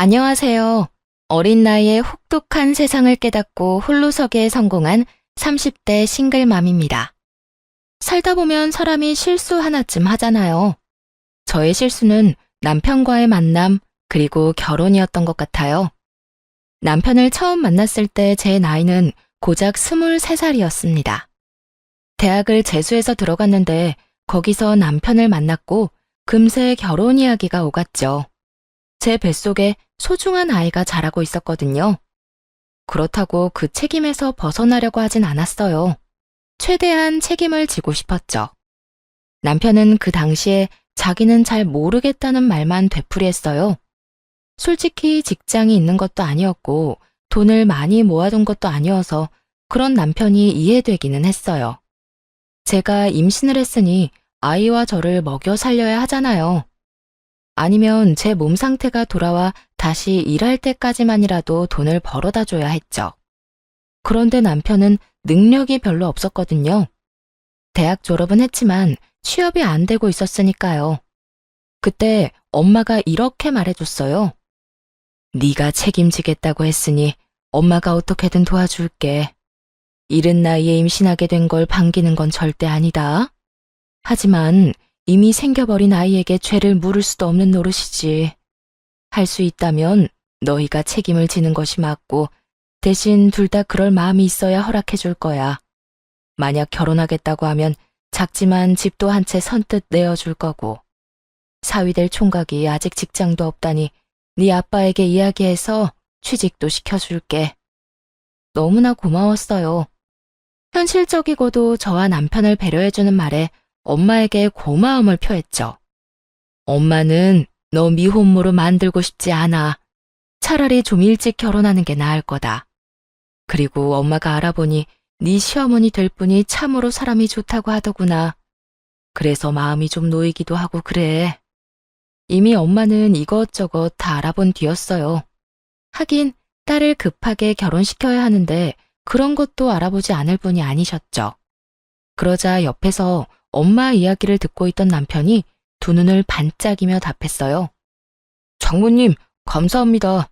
안녕하세요. 어린 나이에 혹독한 세상을 깨닫고 홀로서기에 성공한 30대 싱글맘입니다. 살다 보면 사람이 실수 하나쯤 하잖아요. 저의 실수는 남편과의 만남, 그리고 결혼이었던 것 같아요. 남편을 처음 만났을 때 제 나이는 고작 23살이었습니다. 대학을 재수해서 들어갔는데 거기서 남편을 만났고 금세 결혼 이야기가 오갔죠. 제 뱃속에 소중한 아이가 자라고 있었거든요. 그렇다고 그 책임에서 벗어나려고 하진 않았어요. 최대한 책임을 지고 싶었죠. 남편은 그 당시에 자기는 잘 모르겠다는 말만 되풀이했어요. 솔직히 직장이 있는 것도 아니었고 돈을 많이 모아둔 것도 아니어서 그런 남편이 이해되기는 했어요. 제가 임신을 했으니 아이와 저를 먹여 살려야 하잖아요. 아니면 제 몸 상태가 돌아와 다시 일할 때까지만이라도 돈을 벌어다 줘야 했죠. 그런데 남편은 능력이 별로 없었거든요. 대학 졸업은 했지만 취업이 안 되고 있었으니까요. 그때 엄마가 이렇게 말해줬어요. 네가 책임지겠다고 했으니 엄마가 어떻게든 도와줄게. 이른 나이에 임신하게 된 걸 반기는 건 절대 아니다. 하지만 이미 생겨버린 아이에게 죄를 물을 수도 없는 노릇이지. 할 수 있다면 너희가 책임을 지는 것이 맞고 대신 둘 다 그럴 마음이 있어야 허락해 줄 거야. 만약 결혼하겠다고 하면 작지만 집도 한 채 선뜻 내어줄 거고. 사위될 총각이 아직 직장도 없다니 네 아빠에게 이야기해서 취직도 시켜줄게. 너무나 고마웠어요. 현실적이고도 저와 남편을 배려해주는 말에 엄마에게 고마움을 표했죠. 엄마는 너 미혼모로 만들고 싶지 않아. 차라리 좀 일찍 결혼하는 게 나을 거다. 그리고 엄마가 알아보니 네 시어머니 될 분이 참으로 사람이 좋다고 하더구나. 그래서 마음이 좀 놓이기도 하고 그래. 이미 엄마는 이것저것 다 알아본 뒤였어요. 하긴 딸을 급하게 결혼시켜야 하는데 그런 것도 알아보지 않을 분이 아니셨죠. 그러자 옆에서 엄마 이야기를 듣고 있던 남편이 두 눈을 반짝이며 답했어요. 장모님, 감사합니다.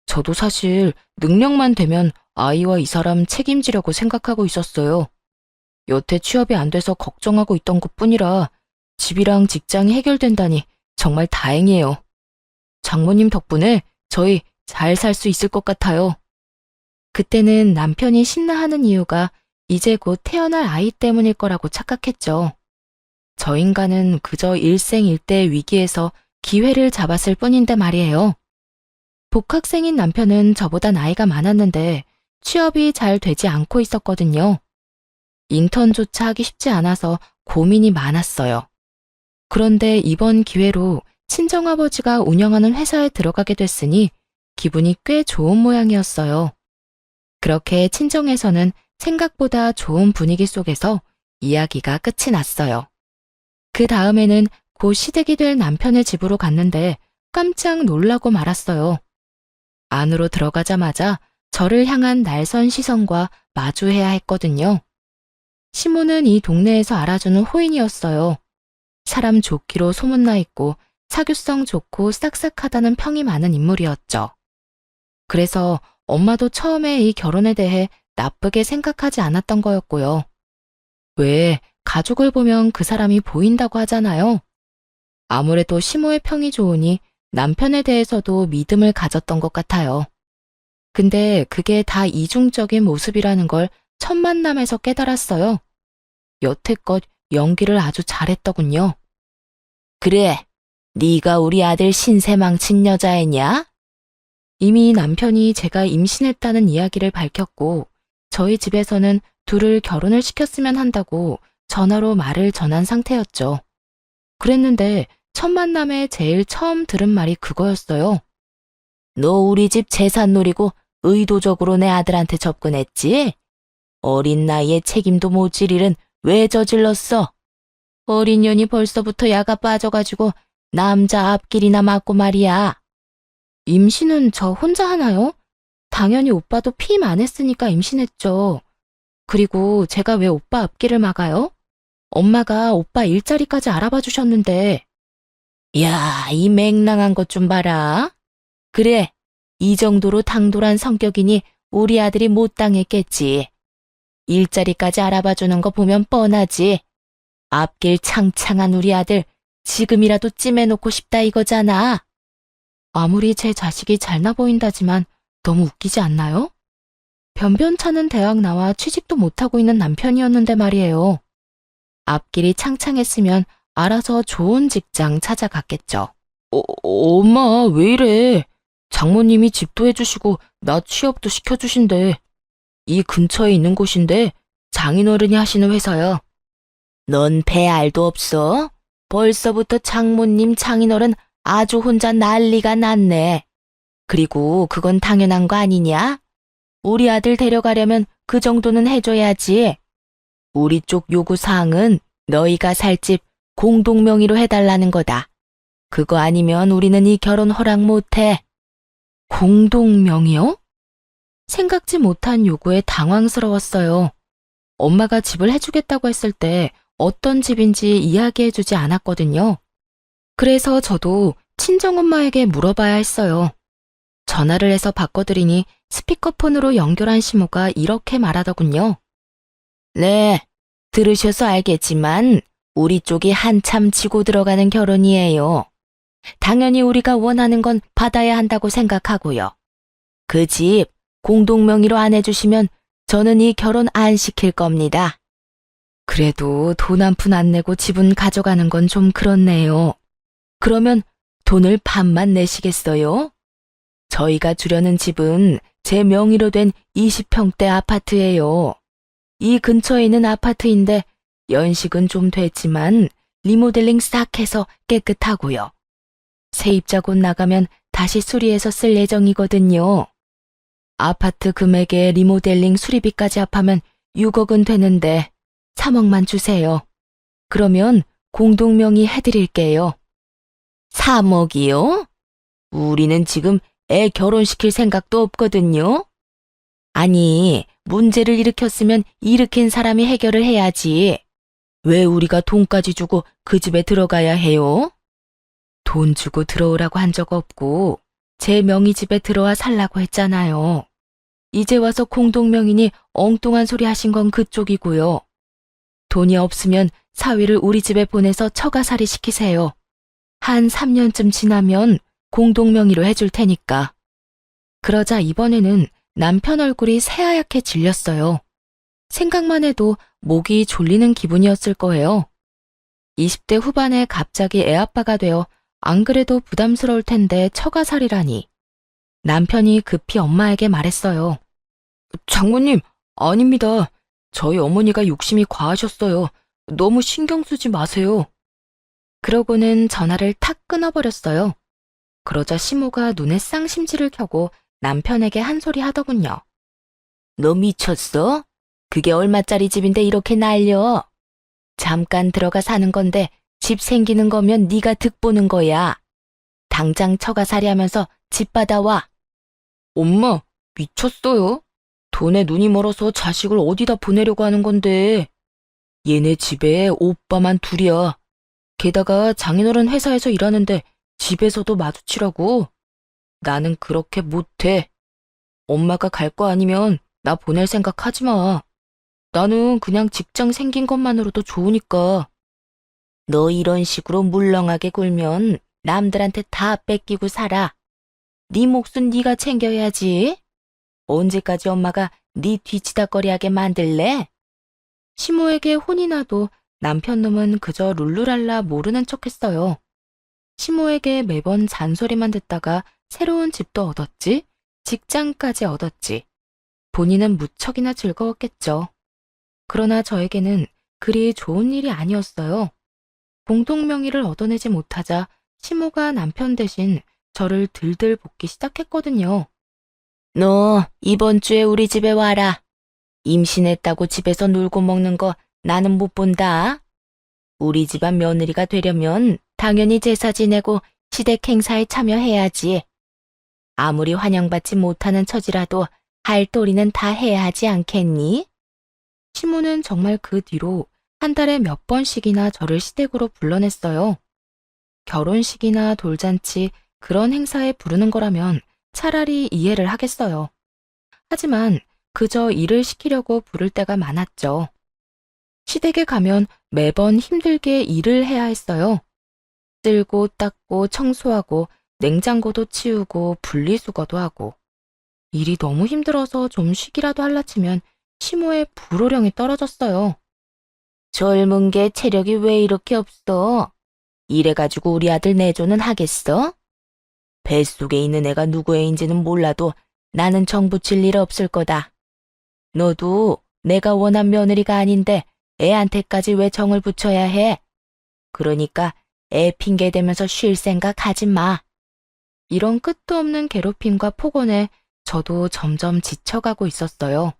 저도 사실 능력만 되면 아이와 이 사람 책임지려고 생각하고 있었어요. 여태 취업이 안 돼서 걱정하고 있던 것뿐이라 집이랑 직장이 해결된다니 정말 다행이에요. 장모님 덕분에 저희 잘 살 수 있을 것 같아요. 그때는 남편이 신나하는 이유가 이제 곧 태어날 아이 때문일 거라고 착각했죠. 저 인간은 그저 일생일대의 위기에서 기회를 잡았을 뿐인데 말이에요. 복학생인 남편은 저보다 나이가 많았는데 취업이 잘 되지 않고 있었거든요. 인턴조차 하기 쉽지 않아서 고민이 많았어요. 그런데 이번 기회로 친정아버지가 운영하는 회사에 들어가게 됐으니 기분이 꽤 좋은 모양이었어요. 그렇게 친정에서는 생각보다 좋은 분위기 속에서 이야기가 끝이 났어요. 그 다음에는 곧 시댁이 될 남편의 집으로 갔는데 깜짝 놀라고 말았어요. 안으로 들어가자마자 저를 향한 날선 시선과 마주해야 했거든요. 시모는 이 동네에서 알아주는 호인이었어요. 사람 좋기로 소문나 있고 사교성 좋고 싹싹하다는 평이 많은 인물이었죠. 그래서 엄마도 처음에 이 결혼에 대해 나쁘게 생각하지 않았던 거였고요. 왜 가족을 보면 그 사람이 보인다고 하잖아요. 아무래도 시모의 평이 좋으니 남편에 대해서도 믿음을 가졌던 것 같아요. 근데 그게 다 이중적인 모습이라는 걸 첫 만남에서 깨달았어요. 여태껏 연기를 아주 잘했더군요. 그래, 네가 우리 아들 신세 망친 여자애냐? 이미 남편이 제가 임신했다는 이야기를 밝혔고 저희 집에서는 둘을 결혼을 시켰으면 한다고 전화로 말을 전한 상태였죠. 그랬는데 첫 만남에 제일 처음 들은 말이 그거였어요. 너 우리 집 재산 노리고 의도적으로 내 아들한테 접근했지? 어린 나이에 책임도 못 질 일은 왜 저질렀어? 어린 년이 벌써부터 야가 빠져가지고 남자 앞길이나 맞고 말이야. 임신은 저 혼자 하나요? 당연히 오빠도 피임 안 했으니까 임신했죠. 그리고 제가 왜 오빠 앞길을 막아요? 엄마가 오빠 일자리까지 알아봐 주셨는데. 야, 이 맹랑한 것 좀 봐라. 그래, 이 정도로 당돌한 성격이니 우리 아들이 못 당했겠지. 일자리까지 알아봐주는 거 보면 뻔하지. 앞길 창창한 우리 아들 지금이라도 찜해놓고 싶다 이거잖아. 아무리 제 자식이 잘나 보인다지만 너무 웃기지 않나요? 변변찮은 대학 나와 취직도 못하고 있는 남편이었는데 말이에요. 앞길이 창창했으면 알아서 좋은 직장 찾아갔겠죠. 엄마, 왜 이래? 장모님이 집도 해주시고 나 취업도 시켜주신대. 이 근처에 있는 곳인데 장인어른이 하시는 회사야. 넌 배 알도 없어? 벌써부터 장모님 장인어른 아주 혼자 난리가 났네. 그리고 그건 당연한 거 아니냐? 우리 아들 데려가려면 그 정도는 해줘야지. 우리 쪽 요구사항은 너희가 살 집 공동 명의로 해달라는 거다. 그거 아니면 우리는 이 결혼 허락 못해. 공동 명의요? 생각지 못한 요구에 당황스러웠어요. 엄마가 집을 해주겠다고 했을 때 어떤 집인지 이야기해주지 않았거든요. 그래서 저도 친정엄마에게 물어봐야 했어요. 전화를 해서 바꿔드리니 스피커폰으로 연결한 시모가 이렇게 말하더군요. 네, 들으셔서 알겠지만 우리 쪽이 한참 치고 들어가는 결혼이에요. 당연히 우리가 원하는 건 받아야 한다고 생각하고요. 그 집 공동 명의로 안 해주시면 저는 이 결혼 안 시킬 겁니다. 그래도 돈 한 푼 안 내고 집은 가져가는 건 좀 그렇네요. 그러면 돈을 반만 내시겠어요? 저희가 주려는 집은 제 명의로 된 20평대 아파트예요. 이 근처에 있는 아파트인데 연식은 좀 됐지만 리모델링 싹 해서 깨끗하고요. 세입자 곧 나가면 다시 수리해서 쓸 예정이거든요. 아파트 금액에 리모델링 수리비까지 합하면 6억은 되는데 3억만 주세요. 그러면 공동명의 해드릴게요. 3억이요? 우리는 지금 애 결혼시킬 생각도 없거든요. 아니, 문제를 일으켰으면 일으킨 사람이 해결을 해야지. 왜 우리가 돈까지 주고 그 집에 들어가야 해요? 돈 주고 들어오라고 한 적 없고 제 명의 집에 들어와 살라고 했잖아요. 이제 와서 공동명의니 엉뚱한 소리 하신 건 그쪽이고요. 돈이 없으면 사위를 우리 집에 보내서 처가살이 시키세요. 한 3년쯤 지나면 공동명의로 해줄 테니까. 그러자 이번에는 남편 얼굴이 새하얗게 질렸어요. 생각만 해도 목이 졸리는 기분이었을 거예요. 20대 후반에 갑자기 애아빠가 되어 안 그래도 부담스러울 텐데 처가살이라니. 남편이 급히 엄마에게 말했어요. 장모님, 아닙니다. 저희 어머니가 욕심이 과하셨어요. 너무 신경 쓰지 마세요. 그러고는 전화를 탁 끊어버렸어요. 그러자 시모가 눈에 쌍심지를 켜고 남편에게 한 소리 하더군요. 너 미쳤어? 그게 얼마짜리 집인데 이렇게 날려? 잠깐 들어가 사는 건데 집 생기는 거면 네가 득보는 거야. 당장 처가살이 하면서 집 받아와. 엄마, 미쳤어요? 돈에 눈이 멀어서 자식을 어디다 보내려고 하는 건데. 얘네 집에 오빠만 둘이야. 게다가 장인어른 회사에서 일하는데 집에서도 마주치라고. 나는 그렇게 못해. 엄마가 갈 거 아니면 나 보낼 생각 하지 마. 나는 그냥 직장 생긴 것만으로도 좋으니까. 너 이런 식으로 물렁하게 굴면 남들한테 다 뺏기고 살아. 네 몫은 네가 챙겨야지. 언제까지 엄마가 네 뒤치다꺼리하게 만들래? 시모에게 혼이 나도 남편 놈은 그저 룰루랄라 모르는 척했어요. 시모에게 매번 잔소리만 듣다가 새로운 집도 얻었지, 직장까지 얻었지. 본인은 무척이나 즐거웠겠죠. 그러나 저에게는 그리 좋은 일이 아니었어요. 공동명의를 얻어내지 못하자 시모가 남편 대신 저를 들들 볶기 시작했거든요. 너 이번 주에 우리 집에 와라. 임신했다고 집에서 놀고 먹는 거 나는 못 본다. 우리 집안 며느리가 되려면 당연히 제사 지내고 시댁 행사에 참여해야지. 아무리 환영받지 못하는 처지라도 할 도리는 다 해야 하지 않겠니? 시모는 정말 그 뒤로 한 달에 몇 번씩이나 저를 시댁으로 불러냈어요. 결혼식이나 돌잔치, 그런 행사에 부르는 거라면 차라리 이해를 하겠어요. 하지만 그저 일을 시키려고 부를 때가 많았죠. 시댁에 가면 매번 힘들게 일을 해야 했어요. 쓸고 닦고 청소하고 냉장고도 치우고 분리수거도 하고. 일이 너무 힘들어서 좀 쉬기라도 할라치면 시모의 불호령이 떨어졌어요. 젊은 게 체력이 왜 이렇게 없어? 이래가지고 우리 아들 내조는 하겠어? 뱃속에 있는 애가 누구 애인지는 몰라도 나는 정 붙일 일 없을 거다. 너도 내가 원한 며느리가 아닌데 애한테까지 왜 정을 붙여야 해? 그러니까 애 핑계 대면서 쉴 생각 하지 마. 이런 끝도 없는 괴롭힘과 폭언에 저도 점점 지쳐가고 있었어요.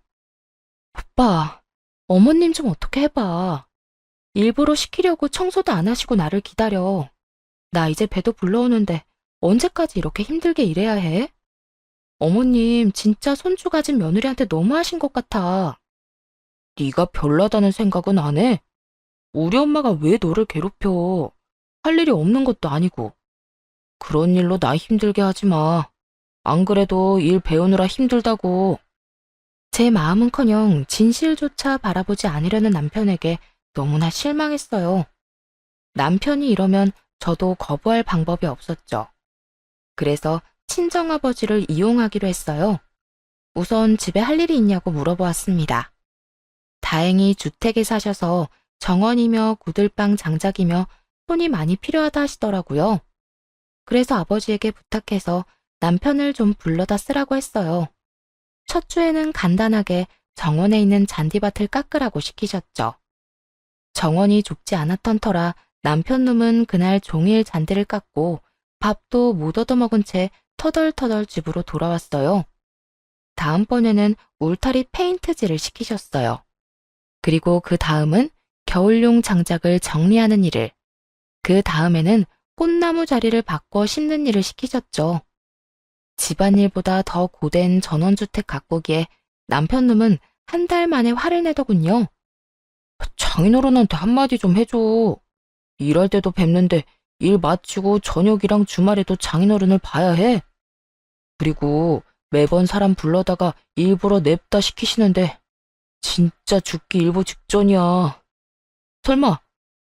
오빠, 어머님 좀 어떻게 해봐. 일부러 시키려고 청소도 안 하시고 나를 기다려. 나 이제 배도 불러오는데 언제까지 이렇게 힘들게 일해야 해? 어머님 진짜 손주 가진 며느리한테 너무하신 것 같아. 네가 별나다는 생각은 안 해? 우리 엄마가 왜 너를 괴롭혀? 할 일이 없는 것도 아니고. 그런 일로 나 힘들게 하지 마. 안 그래도 일 배우느라 힘들다고. 제 마음은커녕 진실조차 바라보지 않으려는 남편에게 너무나 실망했어요. 남편이 이러면 저도 거부할 방법이 없었죠. 그래서 친정아버지를 이용하기로 했어요. 우선 집에 할 일이 있냐고 물어보았습니다. 다행히 주택에 사셔서 정원이며 구들방 장작이며 손이 많이 필요하다 하시더라고요. 그래서 아버지에게 부탁해서 남편을 좀 불러다 쓰라고 했어요. 첫 주에는 간단하게 정원에 있는 잔디밭을 깎으라고 시키셨죠. 정원이 좁지 않았던 터라 남편 놈은 그날 종일 잔디를 깎고 밥도 못 얻어먹은 채 터덜터덜 집으로 돌아왔어요. 다음번에는 울타리 페인트질을 시키셨어요. 그리고 그 다음은 겨울용 장작을 정리하는 일을, 그 다음에는 꽃나무 자리를 바꿔 심는 일을 시키셨죠. 집안일보다 더 고된 전원주택 가꾸기에 남편 놈은 한 달 만에 화를 내더군요. 장인어른한테 한마디 좀 해줘. 일할 때도 뵙는데 일 마치고 저녁이랑 주말에도 장인어른을 봐야 해. 그리고 매번 사람 불러다가 일부러 냅다 시키시는데 진짜 죽기 일보 직전이야. 설마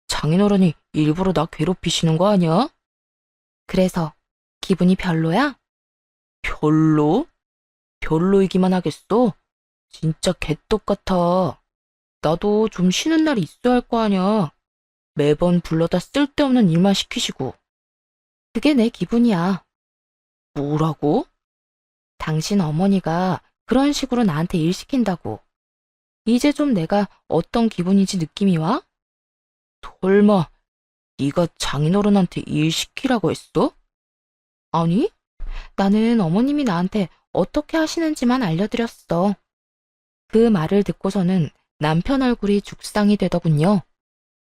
장인어른이 일부러 나 괴롭히시는 거 아니야? 그래서 기분이 별로야? 별로? 별로이기만 하겠어? 진짜 개떡 같아. 나도 좀 쉬는 날이 있어야 할 거 아니야. 매번 불러다 쓸데없는 일만 시키시고. 그게 내 기분이야. 뭐라고? 당신 어머니가 그런 식으로 나한테 일 시킨다고. 이제 좀 내가 어떤 기분인지 느낌이 와? 설마 네가 장인어른한테 일 시키라고 했어? 아니, 나는 어머님이 나한테 어떻게 하시는지만 알려드렸어. 그 말을 듣고서는 남편 얼굴이 죽상이 되더군요.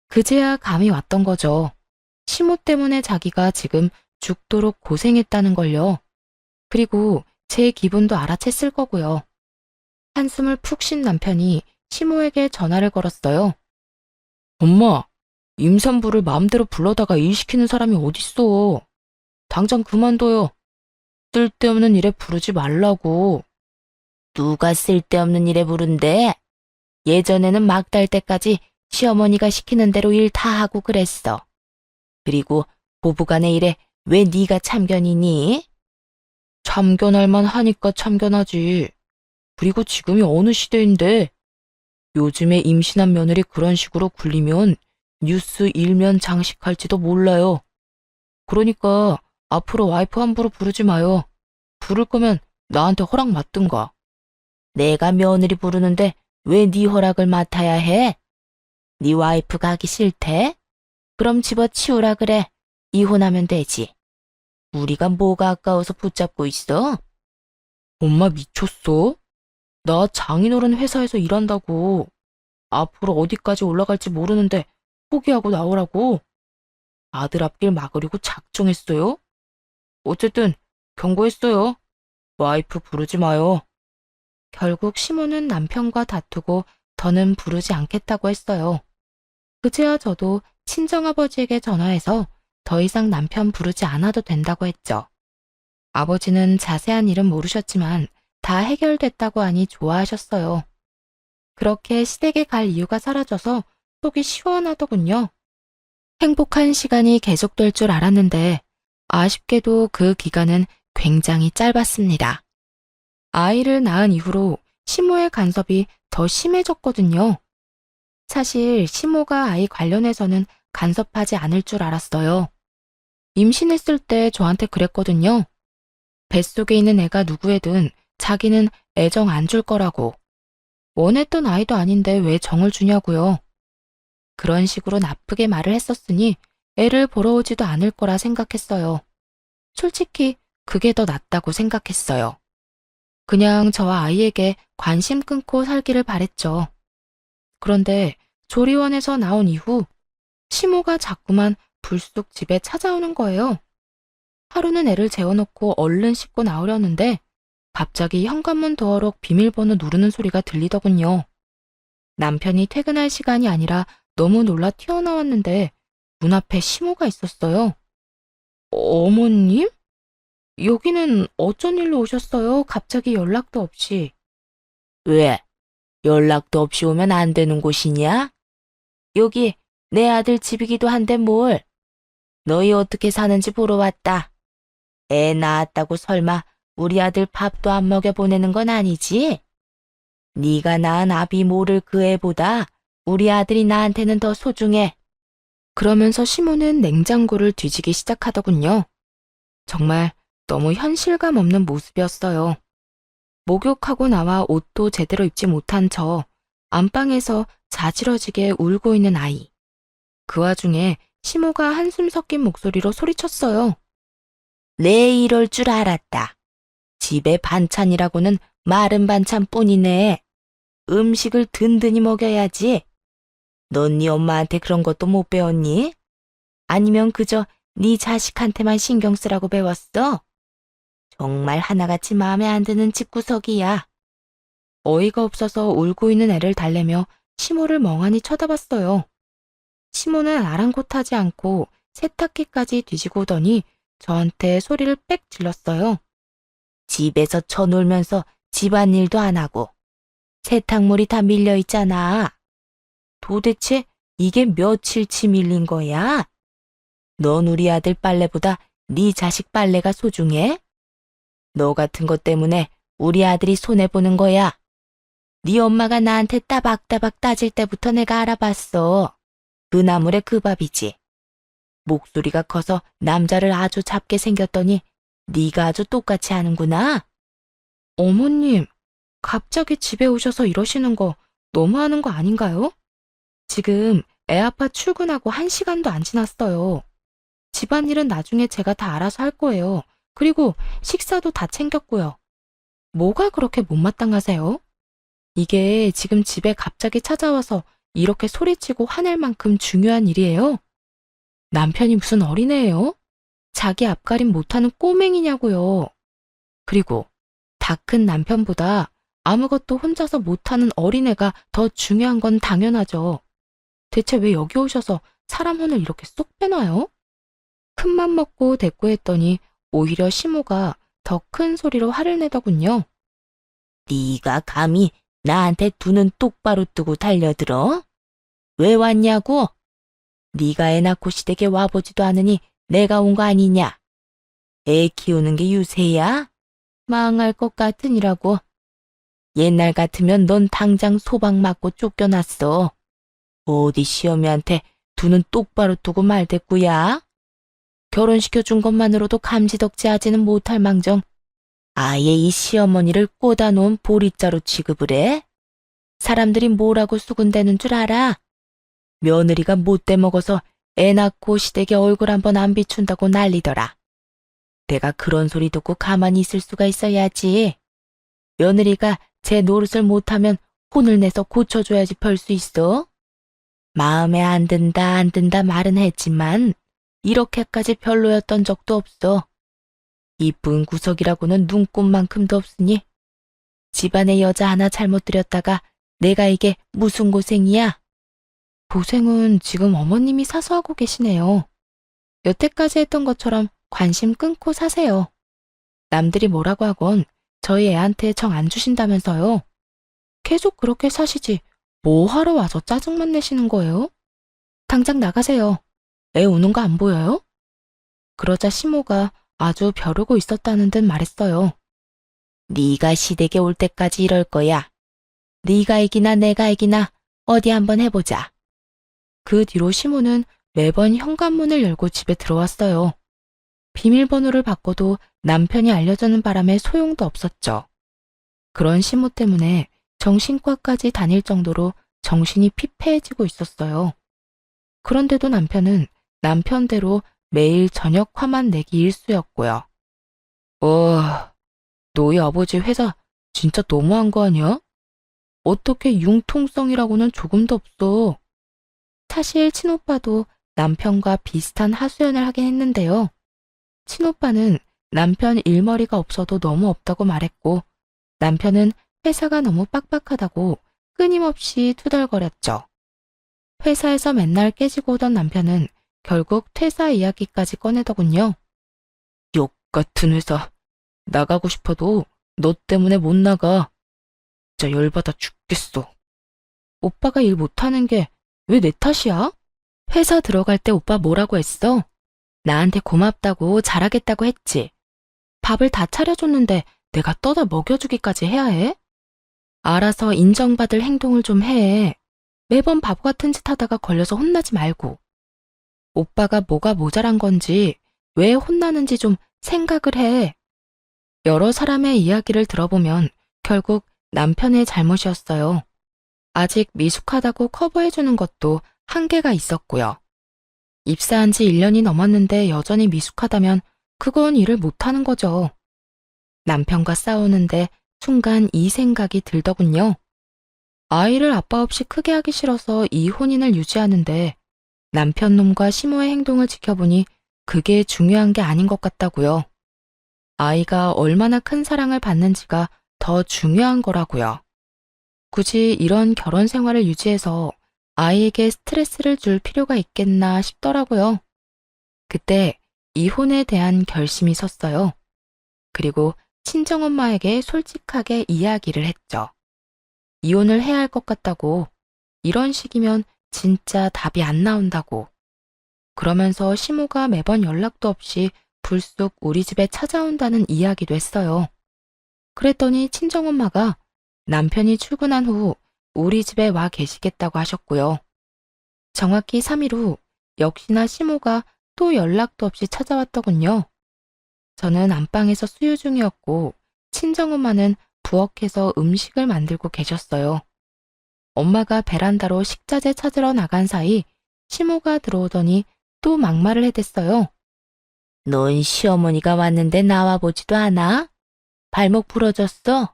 그제야 감이 왔던 거죠. 시모 때문에 자기가 지금 죽도록 고생했다는 걸요. 그리고 제 기분도 알아챘을 거고요. 한숨을 푹 쉰 남편이 시모에게 전화를 걸었어요. 엄마, 임산부를 마음대로 불러다가 일 시키는 사람이 어딨어. 당장 그만둬요. 쓸데없는 일에 부르지 말라고. 누가 쓸데없는 일에 부른대? 예전에는 막 달 때까지 시어머니가 시키는 대로 일 다 하고 그랬어. 그리고 부부간의 일에 왜 네가 참견이니? 참견할 만 하니까 참견하지. 그리고 지금이 어느 시대인데 요즘에 임신한 며느리 그런 식으로 굴리면 뉴스 일면 장식할지도 몰라요. 그러니까 앞으로 와이프 함부로 부르지 마요. 부를 거면 나한테 허락 맡든가. 내가 며느리 부르는데 왜 네 허락을 맡아야 해? 네 와이프 가기 싫대? 그럼 집어치우라 그래. 이혼하면 되지. 우리가 뭐가 아까워서 붙잡고 있어? 엄마 미쳤어? 나 장인어른 회사에서 일한다고. 앞으로 어디까지 올라갈지 모르는데 포기하고 나오라고. 아들 앞길 막으려고 작정했어요? 어쨌든 경고했어요. 와이프 부르지 마요. 결국 시모는 남편과 다투고 더는 부르지 않겠다고 했어요. 그제야 저도 친정아버지에게 전화해서 더 이상 남편 부르지 않아도 된다고 했죠. 아버지는 자세한 일은 모르셨지만 다 해결됐다고 하니 좋아하셨어요. 그렇게 시댁에 갈 이유가 사라져서 속이 시원하더군요. 행복한 시간이 계속될 줄 알았는데 아쉽게도 그 기간은 굉장히 짧았습니다. 아이를 낳은 이후로 시모의 간섭이 더 심해졌거든요. 사실 시모가 아이 관련해서는 간섭하지 않을 줄 알았어요. 임신했을 때 저한테 그랬거든요. 뱃속에 있는 애가 누구애든 자기는 애정 안 줄 거라고. 원했던 아이도 아닌데 왜 정을 주냐고요. 그런 식으로 나쁘게 말을 했었으니 애를 보러 오지도 않을 거라 생각했어요. 솔직히 그게 더 낫다고 생각했어요. 그냥 저와 아이에게 관심 끊고 살기를 바랬죠. 그런데 조리원에서 나온 이후 시모가 자꾸만 불쑥 집에 찾아오는 거예요. 하루는 애를 재워놓고 얼른 씻고 나오려는데 갑자기 현관문 도어록 비밀번호 누르는 소리가 들리더군요. 남편이 퇴근할 시간이 아니라 너무 놀라 튀어나왔는데 문 앞에 시모가 있었어요. 어머님? 여기는 어쩐 일로 오셨어요? 갑자기 연락도 없이. 왜? 연락도 없이 오면 안 되는 곳이냐? 여기 내 아들 집이기도 한데 뭘? 너희 어떻게 사는지 보러 왔다. 애 낳았다고 설마 우리 아들 밥도 안 먹여 보내는 건 아니지? 네가 낳은 아비 모를 그 애보다 우리 아들이 나한테는 더 소중해. 그러면서 시모는 냉장고를 뒤지기 시작하더군요. 정말 너무 현실감 없는 모습이었어요. 목욕하고 나와 옷도 제대로 입지 못한 저, 안방에서 자지러지게 울고 있는 아이. 그 와중에 시모가 한숨 섞인 목소리로 소리쳤어요. 내 이럴 줄 알았다. 집에 반찬이라고는 마른 반찬뿐이네. 음식을 든든히 먹여야지. 넌 네 엄마한테 그런 것도 못 배웠니? 아니면 그저 네 자식한테만 신경 쓰라고 배웠어? 정말 하나같이 마음에 안 드는 집구석이야. 어이가 없어서 울고 있는 애를 달래며 시모를 멍하니 쳐다봤어요. 시모는 아랑곳하지 않고 세탁기까지 뒤지고 오더니 저한테 소리를 빽 질렀어요. 집에서 쳐놀면서 집안일도 안 하고 세탁물이 다 밀려 있잖아. 도대체 이게 며칠치 밀린 거야? 넌 우리 아들 빨래보다 네 자식 빨래가 소중해? 너 같은 것 때문에 우리 아들이 손해보는 거야. 네 엄마가 나한테 따박따박 따질 때부터 내가 알아봤어. 그 나물에 그 밥이지. 목소리가 커서 남자를 아주 잡게 생겼더니 네가 아주 똑같이 하는구나. 어머님, 갑자기 집에 오셔서 이러시는 거 너무하는 거 아닌가요? 지금 애 아빠 출근하고 1시간도 안 지났어요. 집안일은 나중에 제가 다 알아서 할 거예요. 그리고 식사도 다 챙겼고요. 뭐가 그렇게 못마땅하세요? 이게 지금 집에 갑자기 찾아와서 이렇게 소리치고 화낼 만큼 중요한 일이에요? 남편이 무슨 어린애예요? 자기 앞가림 못하는 꼬맹이냐고요. 그리고 다 큰 남편보다 아무것도 혼자서 못하는 어린애가 더 중요한 건 당연하죠. 대체 왜 여기 오셔서 사람 혼을 이렇게 쏙 빼놔요? 큰맘 먹고 대꾸했더니 오히려 시모가 더 큰 소리로 화를 내더군요. 네가 감히 나한테 두 눈 똑바로 뜨고 달려들어? 왜 왔냐고? 네가 애 낳고 시댁에 와보지도 않으니 내가 온 거 아니냐? 애 키우는 게 유세야? 망할 것 같으니라고. 옛날 같으면 넌 당장 소박 맞고 쫓겨났어. 어디 시어미한테 두 눈 똑바로 뜨고 말대꾸야? 결혼시켜준 것만으로도 감지덕지하지는 못할 망정 아예 이 시어머니를 꽂아놓은 보리자루 취급을 해? 사람들이 뭐라고 수군대는 줄 알아? 며느리가 못돼 먹어서 애 낳고 시댁에 얼굴 한번 안 비춘다고 난리더라. 내가 그런 소리 듣고 가만히 있을 수가 있어야지. 며느리가 제 노릇을 못하면 혼을 내서 고쳐줘야지 별 수 있어. 마음에 안 든다 말은 했지만 이렇게까지 별로였던 적도 없어. 이쁜 구석이라고는 눈꼽만큼도 없으니 집안에 여자 하나 잘못 들였다가 내가 이게 무슨 고생이야? 고생은 지금 어머님이 사서 하고 계시네요. 여태까지 했던 것처럼 관심 끊고 사세요. 남들이 뭐라고 하건 저희 애한테 정 안 주신다면서요. 계속 그렇게 사시지 뭐 하러 와서 짜증만 내시는 거예요? 당장 나가세요. 애 우는 거 안 보여요? 그러자 시모가 아주 벼르고 있었다는 듯 말했어요. 네가 시댁에 올 때까지 이럴 거야. 네가 이기나 내가 이기나 어디 한번 해보자. 그 뒤로 시모는 매번 현관문을 열고 집에 들어왔어요. 비밀번호를 바꿔도 남편이 알려주는 바람에 소용도 없었죠. 그런 시모 때문에 정신과까지 다닐 정도로 정신이 피폐해지고 있었어요. 그런데도 남편은 남편대로 매일 저녁 화만 내기 일쑤였고요. 너희 아버지 회사 진짜 너무한 거 아니야? 어떻게 융통성이라고는 조금도 없어. 사실 친오빠도 남편과 비슷한 하소연을 하긴 했는데요. 친오빠는 남편 일머리가 없어도 너무 없다고 말했고, 남편은 회사가 너무 빡빡하다고 끊임없이 투덜거렸죠. 회사에서 맨날 깨지고 오던 남편은 결국 퇴사 이야기까지 꺼내더군요. 욕 같은 회사. 나가고 싶어도 너 때문에 못 나가. 진짜 열받아 죽겠어. 오빠가 일 못하는 게 왜 내 탓이야? 회사 들어갈 때 오빠 뭐라고 했어? 나한테 고맙다고 잘하겠다고 했지. 밥을 다 차려줬는데 내가 떠다 먹여주기까지 해야 해? 알아서 인정받을 행동을 좀 해. 매번 바보 같은 짓 하다가 걸려서 혼나지 말고. 오빠가 뭐가 모자란 건지, 왜 혼나는지 좀 생각을 해. 여러 사람의 이야기를 들어보면 결국 남편의 잘못이었어요. 아직 미숙하다고 커버해주는 것도 한계가 있었고요. 입사한 지 1년이 넘었는데 여전히 미숙하다면 그건 일을 못하는 거죠. 남편과 싸우는데 순간 이 생각이 들더군요. 아이를 아빠 없이 크게 하기 싫어서 이 혼인을 유지하는데 남편 놈과 시모의 행동을 지켜보니 그게 중요한 게 아닌 것 같다고요. 아이가 얼마나 큰 사랑을 받는지가 더 중요한 거라고요. 굳이 이런 결혼 생활을 유지해서 아이에게 스트레스를 줄 필요가 있겠나 싶더라고요. 그때 이혼에 대한 결심이 섰어요. 그리고 친정엄마에게 솔직하게 이야기를 했죠. 이혼을 해야 할 것 같다고, 이런 식이면 진짜 답이 안 나온다고. 그러면서 시모가 매번 연락도 없이 불쑥 우리 집에 찾아온다는 이야기도 했어요. 그랬더니 친정엄마가 남편이 출근한 후 우리 집에 와 계시겠다고 하셨고요. 정확히 3일 후 역시나 시모가 또 연락도 없이 찾아왔더군요. 저는 안방에서 수유 중이었고 친정엄마는 부엌에서 음식을 만들고 계셨어요. 엄마가 베란다로 식자재 찾으러 나간 사이 시모가 들어오더니 또 막말을 해댔어요. 넌 시어머니가 왔는데 나와보지도 않아? 발목 부러졌어?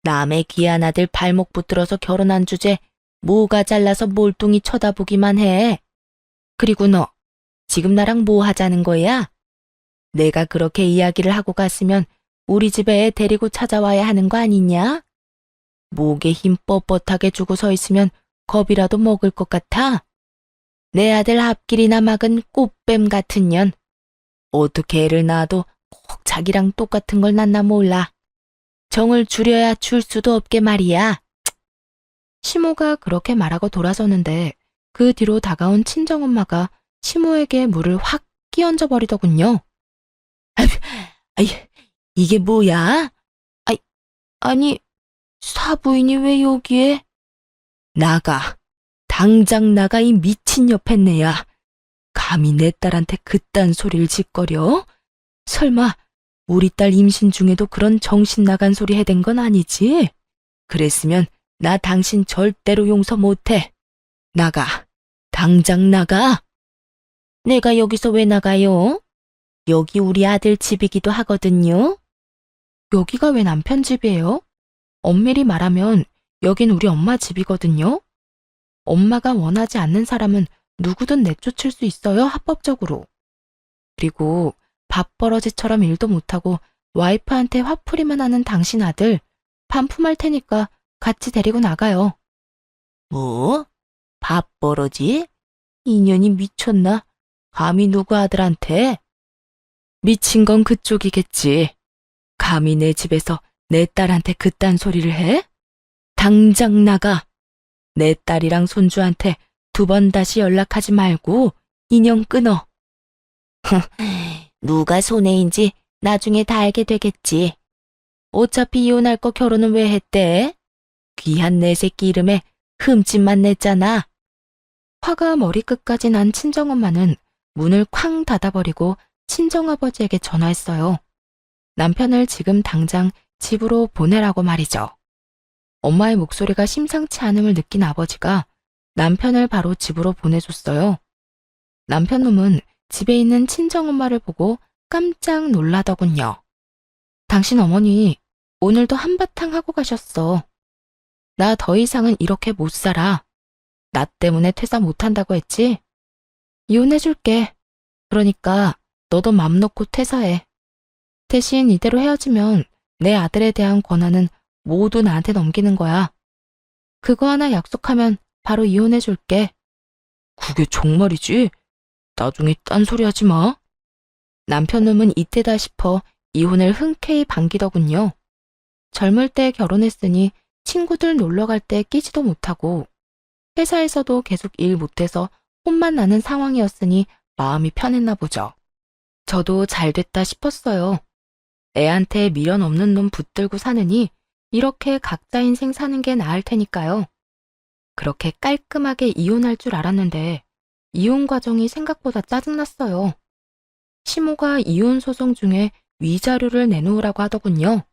남의 귀한 아들 발목 붙들어서 결혼한 주제 뭐가 잘라서 몰뚱이 쳐다보기만 해. 그리고 너 지금 나랑 뭐 하자는 거야? 내가 그렇게 이야기를 하고 갔으면 우리 집에 애 데리고 찾아와야 하는 거 아니냐? 목에 힘 뻣뻣하게 주고 서 있으면 겁이라도 먹을 것 같아? 내 아들 앞길이나 막은 꽃뱀 같은 년. 어떻게 애를 낳아도 꼭 자기랑 똑같은 걸 낳나 몰라. 정을 줄여야 줄 수도 없게 말이야. 시모가 그렇게 말하고 돌아서는데 그 뒤로 다가온 친정엄마가 시모에게 물을 확 끼얹어 버리더군요. 아이, 이게 뭐야? 아니, 사부인이 왜 여기에? 나가. 당장 나가, 이 미친 여팻네야. 감히 내 딸한테 그딴 소리를 짓거려? 설마 우리 딸 임신 중에도 그런 정신 나간 소리 해댄 건 아니지? 그랬으면 나 당신 절대로 용서 못해. 나가. 당장 나가. 내가 여기서 왜 나가요? 여기 우리 아들 집이기도 하거든요. 여기가 왜 남편 집이에요? 엄밀히 말하면 여긴 우리 엄마 집이거든요. 엄마가 원하지 않는 사람은 누구든 내쫓을 수 있어요, 합법적으로. 그리고 밥버러지처럼 일도 못하고 와이프한테 화풀이만 하는 당신 아들 반품할 테니까 같이 데리고 나가요. 뭐? 밥버러지? 인연이 미쳤나? 감히 누구 아들한테? 미친 건 그쪽이겠지. 감히 내 집에서 내 딸한테 그딴 소리를 해? 당장 나가. 내 딸이랑 손주한테 2번 다시 연락하지 말고 인연 끊어. 누가 손해인지 나중에 다 알게 되겠지. 어차피 이혼할 거 결혼은 왜 했대? 귀한 내 새끼 이름에 흠집만 냈잖아. 화가 머리끝까지 난 친정엄마는 문을 쾅 닫아버리고 친정아버지에게 전화했어요. 남편을 지금 당장 집으로 보내라고 말이죠. 엄마의 목소리가 심상치 않음을 느낀 아버지가 남편을 바로 집으로 보내줬어요. 남편 놈은 집에 있는 친정엄마를 보고 깜짝 놀라더군요. 당신 어머니 오늘도 한바탕 하고 가셨어. 나 더 이상은 이렇게 못 살아. 나 때문에 퇴사 못한다고 했지? 이혼해줄게. 그러니까 너도 맘 놓고 퇴사해. 대신 이대로 헤어지면 내 아들에 대한 권한은 모두 나한테 넘기는 거야. 그거 하나 약속하면 바로 이혼해줄게. 그게 정말이지? 나중에 딴소리 하지 마. 남편 놈은 이때다 싶어 이혼을 흔쾌히 반기더군요. 젊을 때 결혼했으니 친구들 놀러 갈 때 끼지도 못하고 회사에서도 계속 일 못해서 혼만 나는 상황이었으니 마음이 편했나 보죠. 저도 잘 됐다 싶었어요. 애한테 미련 없는 놈 붙들고 사느니 이렇게 각자 인생 사는 게 나을 테니까요. 그렇게 깔끔하게 이혼할 줄 알았는데 이혼 과정이 생각보다 짜증났어요. 시모가 이혼 소송 중에 위자료를 내놓으라고 하더군요.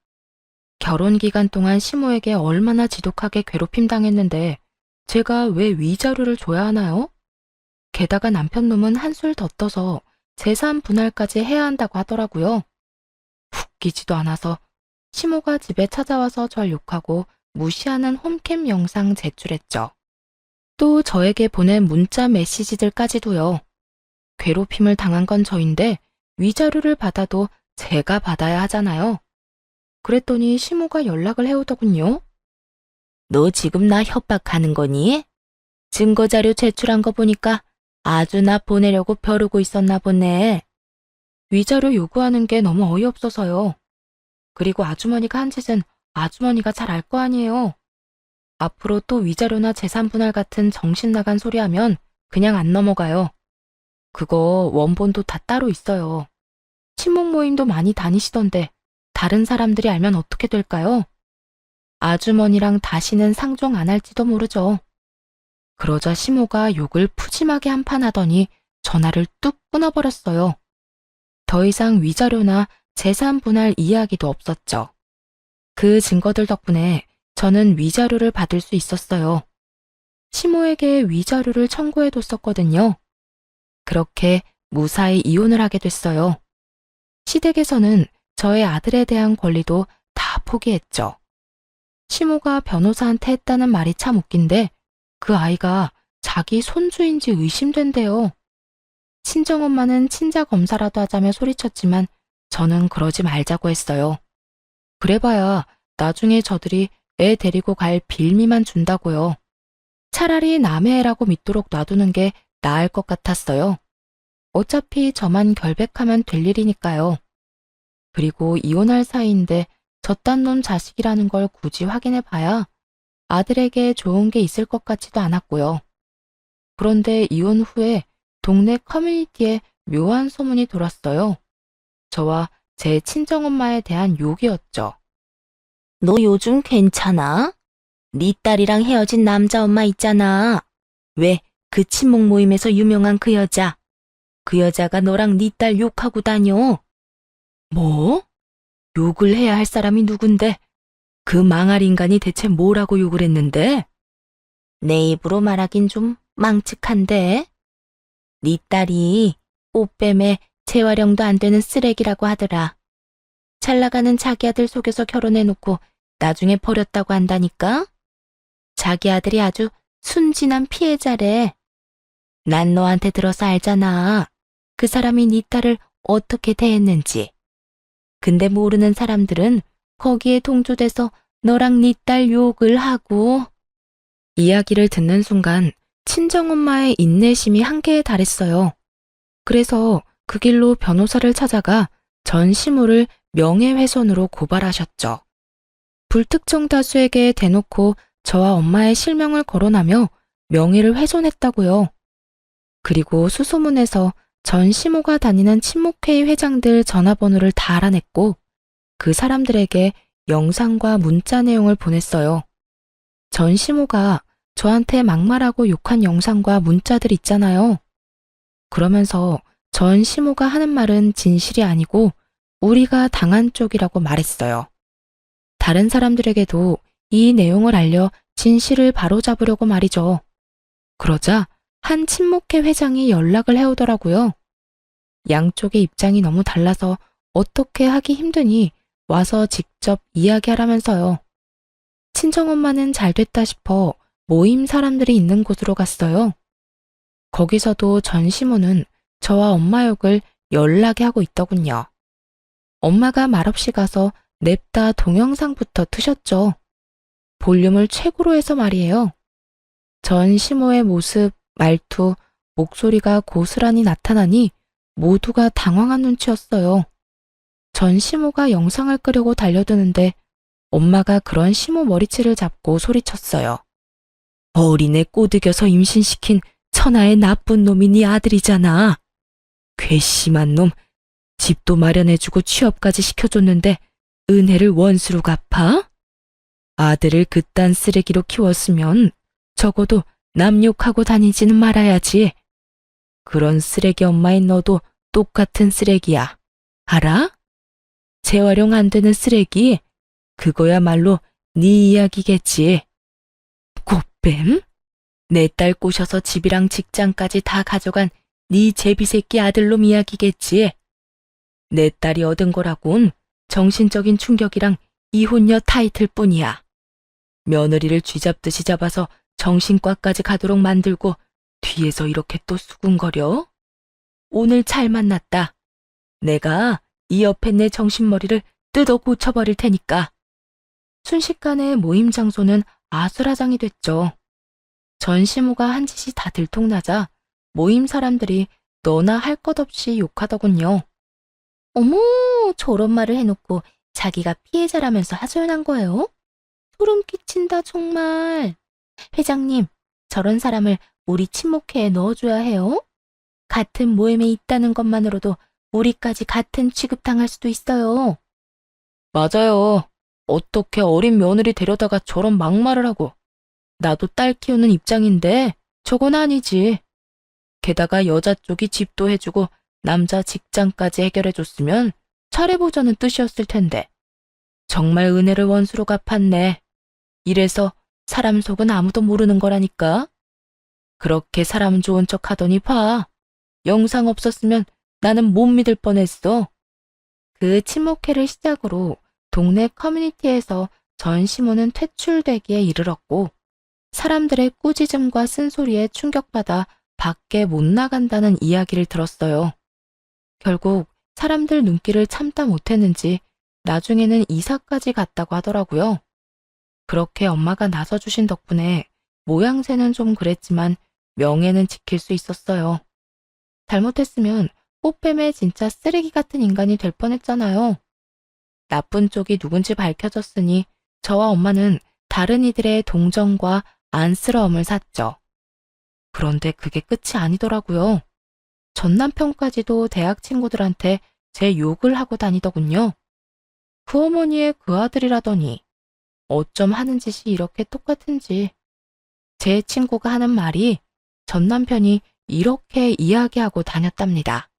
결혼 기간 동안 시모에게 얼마나 지독하게 괴롭힘 당했는데 제가 왜 위자료를 줘야 하나요? 게다가 남편 놈은 한술 더 떠서 재산 분할까지 해야 한다고 하더라고요. 웃기지도 않아서 시모가 집에 찾아와서 절 욕하고 무시하는 홈캠 영상 제출했죠. 또 저에게 보낸 문자 메시지들까지도요. 괴롭힘을 당한 건 저인데 위자료를 받아도 제가 받아야 하잖아요. 그랬더니 시모가 연락을 해오더군요. 너 지금 나 협박하는 거니? 증거자료 제출한 거 보니까 아주 나 보내려고 벼르고 있었나 보네. 위자료 요구하는 게 너무 어이없어서요. 그리고 아주머니가 한 짓은 아주머니가 잘 알 거 아니에요. 앞으로 또 위자료나 재산 분할 같은 정신 나간 소리 하면 그냥 안 넘어가요. 그거 원본도 다 따로 있어요. 친목 모임도 많이 다니시던데 다른 사람들이 알면 어떻게 될까요? 아주머니랑 다시는 상종 안 할지도 모르죠. 그러자 시모가 욕을 푸짐하게 한판 하더니 전화를 뚝 끊어버렸어요. 더 이상 위자료나 재산 분할 이야기도 없었죠. 그 증거들 덕분에 저는 위자료를 받을 수 있었어요. 시모에게 위자료를 청구해뒀었거든요. 그렇게 무사히 이혼을 하게 됐어요. 시댁에서는 저의 아들에 대한 권리도 다 포기했죠. 시모가 변호사한테 했다는 말이 참 웃긴데 그 아이가 자기 손주인지 의심된대요. 친정엄마는 친자검사라도 하자며 소리쳤지만 저는 그러지 말자고 했어요. 그래봐야 나중에 저들이 애 데리고 갈 빌미만 준다고요. 차라리 남의 애라고 믿도록 놔두는 게 나을 것 같았어요. 어차피 저만 결백하면 될 일이니까요. 그리고 이혼할 사이인데 저딴 놈 자식이라는 걸 굳이 확인해 봐야 아들에게 좋은 게 있을 것 같지도 않았고요. 그런데 이혼 후에 동네 커뮤니티에 묘한 소문이 돌았어요. 저와 제 친정엄마에 대한 욕이었죠. 너 요즘 괜찮아? 네 딸이랑 헤어진 남자 엄마 있잖아. 왜 그 친목 모임에서 유명한 그 여자. 그 여자가 너랑 네 딸 욕하고 다녀. 뭐? 욕을 해야 할 사람이 누군데? 그 망할 인간이 대체 뭐라고 욕을 했는데? 내 입으로 말하긴 좀 망측한데. 네 딸이 꽃뱀에 재활용도 안 되는 쓰레기라고 하더라. 잘 나가는 자기 아들 속여서 결혼해놓고 나중에 버렸다고 한다니까? 자기 아들이 아주 순진한 피해자래. 난 너한테 들어서 알잖아. 그 사람이 네 딸을 어떻게 대했는지. 근데 모르는 사람들은 거기에 동조돼서 너랑 네 딸 욕을 하고. 이야기를 듣는 순간 친정엄마의 인내심이 한계에 달했어요. 그래서 그 길로 변호사를 찾아가 전 시모를 명예훼손으로 고발하셨죠. 불특정 다수에게 대놓고 저와 엄마의 실명을 거론하며 명예를 훼손했다고요. 그리고 수소문에서 전 시모가 다니는 친목회의 회장들 전화번호를 다 알아냈고 그 사람들에게 영상과 문자 내용을 보냈어요. 전 시모가 저한테 막말하고 욕한 영상과 문자들 있잖아요. 그러면서 전 시모가 하는 말은 진실이 아니고 우리가 당한 쪽이라고 말했어요. 다른 사람들에게도 이 내용을 알려 진실을 바로잡으려고 말이죠. 그러자 한 친목회 회장이 연락을 해오더라고요. 양쪽의 입장이 너무 달라서 어떻게 하기 힘드니 와서 직접 이야기하라면서요. 친정엄마는 잘 됐다 싶어 모임 사람들이 있는 곳으로 갔어요. 거기서도 전 시모는 저와 엄마 욕을 연락에 하고 있더군요. 엄마가 말없이 가서 냅다 동영상부터 트셨죠. 볼륨을 최고로 해서 말이에요. 전 시모의 모습, 말투, 목소리가 고스란히 나타나니 모두가 당황한 눈치였어요. 전 시모가 영상을 끄려고 달려드는데 엄마가 그런 시모 머리채를 잡고 소리쳤어요. 어린애 꼬드겨서 임신시킨 천하의 나쁜 놈이 네 아들이잖아. 괘씸한 놈. 집도 마련해주고 취업까지 시켜줬는데 은혜를 원수로 갚아? 아들을 그딴 쓰레기로 키웠으면 적어도 남 욕하고 다니지는 말아야지. 그런 쓰레기 엄마인 너도 똑같은 쓰레기야. 알아? 재활용 안 되는 쓰레기? 그거야말로 네 이야기겠지. 꽃뱀? 내 딸 꼬셔서 집이랑 직장까지 다 가져간 네 제비새끼 아들놈 이야기겠지. 내 딸이 얻은 거라곤 정신적인 충격이랑 이혼녀 타이틀 뿐이야. 며느리를 쥐잡듯이 잡아서 정신과까지 가도록 만들고 뒤에서 이렇게 또 수군거려? 오늘 잘 만났다. 내가 이 옆에 내 정신머리를 뜯어 고쳐버릴 테니까. 순식간에 모임 장소는 아수라장이 됐죠. 전 시모가 한 짓이 다 들통나자 모임 사람들이 너나 할 것 없이 욕하더군요. 어머, 저런 말을 해놓고 자기가 피해자라면서 하소연한 거예요? 소름 끼친다 정말. 회장님, 저런 사람을 우리 친목회에 넣어줘야 해요? 같은 모임에 있다는 것만으로도 우리까지 같은 취급당할 수도 있어요. 맞아요. 어떻게 어린 며느리 데려다가 저런 막말을 하고. 나도 딸 키우는 입장인데 저건 아니지. 게다가 여자 쪽이 집도 해주고 남자 직장까지 해결해줬으면 잘해보자는 뜻이었을 텐데. 정말 은혜를 원수로 갚았네. 이래서 사람 속은 아무도 모르는 거라니까. 그렇게 사람 좋은 척 하더니 봐. 영상 없었으면 나는 못 믿을 뻔했어. 그 친목회를 시작으로 동네 커뮤니티에서 전 시모는 퇴출되기에 이르렀고 사람들의 꾸짖음과 쓴소리에 충격받아 밖에 못 나간다는 이야기를 들었어요. 결국 사람들 눈길을 참다 못했는지 나중에는 이사까지 갔다고 하더라고요. 그렇게 엄마가 나서주신 덕분에 모양새는 좀 그랬지만 명예는 지킬 수 있었어요. 잘못했으면 꽃뱀의 진짜 쓰레기 같은 인간이 될 뻔했잖아요. 나쁜 쪽이 누군지 밝혀졌으니 저와 엄마는 다른 이들의 동정과 안쓰러움을 샀죠. 그런데 그게 끝이 아니더라고요. 전 남편까지도 대학 친구들한테 제 욕을 하고 다니더군요. 그 어머니의 그 아들이라더니 어쩜 하는 짓이 이렇게 똑같은지. 제 친구가 하는 말이 전 남편이 이렇게 이야기하고 다녔답니다.